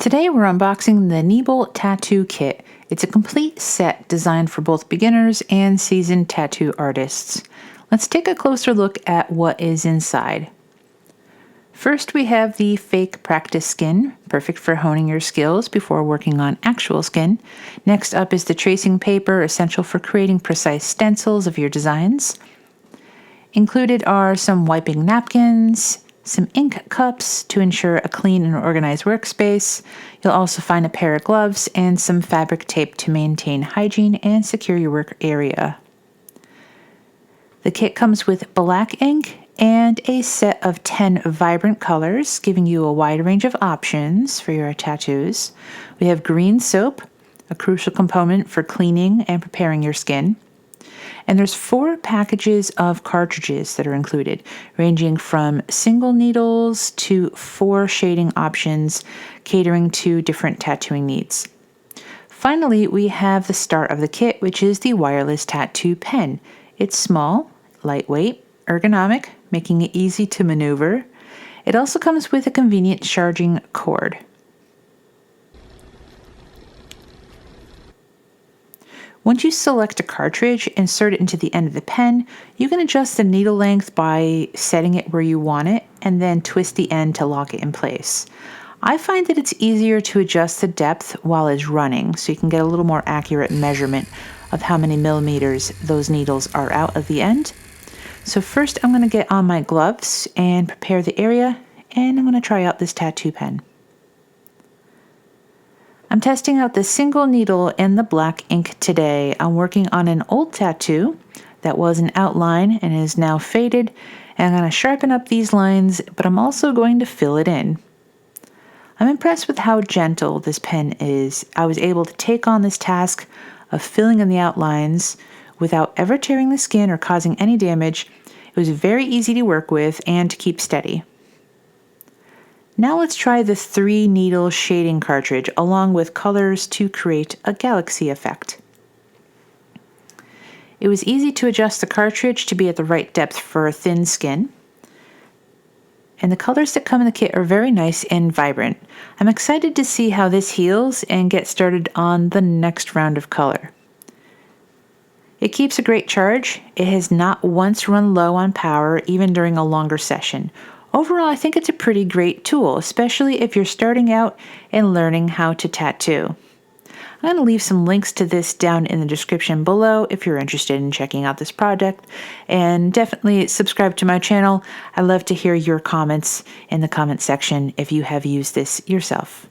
Today we're unboxing the Neebol Tattoo Kit. It's a complete set designed for both beginners and seasoned tattoo artists. Let's take a closer look at what is inside. First, we have the fake practice skin, perfect for honing your skills before working on actual skin. Next up is the tracing paper, essential for creating precise stencils of your designs. Included are some wiping napkins, some ink cups to ensure a clean and organized workspace. You'll also find a pair of gloves and some fabric tape to maintain hygiene and secure your work area. The kit comes with black ink and a set of 10 vibrant colors, giving you a wide range of options for your tattoos. We have green soap, a crucial component for cleaning and preparing your skin. And there's 4 packages of cartridges that are included, ranging from single needles to 4 shading options, catering to different tattooing needs. Finally, we have the start of the kit, which is the wireless tattoo pen. It's small, lightweight, ergonomic, making it easy to maneuver. It also comes with a convenient charging cord. Once you select a cartridge, insert it into the end of the pen, you can adjust the needle length by setting it where you want it and then twist the end to lock it in place. I find that it's easier to adjust the depth while it's running, so you can get a little more accurate measurement of how many millimeters those needles are out of the end. So first I'm going to get on my gloves and prepare the area, and I'm going to try out this tattoo pen. I'm testing out the single needle and the black ink today. I'm working on an old tattoo that was an outline and is now faded, and I'm going to sharpen up these lines, but I'm also going to fill it in. I'm impressed with how gentle this pen is. I was able to take on this task of filling in the outlines without ever tearing the skin or causing any damage. It was very easy to work with and to keep steady. Now let's try the 3 needle shading cartridge along with colors to create a galaxy effect. It was easy to adjust the cartridge to be at the right depth for thin skin. And the colors that come in the kit are very nice and vibrant. I'm excited to see how this heals and get started on the next round of color. It keeps a great charge. It has not once run low on power, even during a longer session. Overall, I think it's a pretty great tool, especially if you're starting out and learning how to tattoo. I'm going to leave some links to this down in the description below if you're interested in checking out this project, and definitely subscribe to my channel. I love to hear your comments in the comment section if you have used this yourself.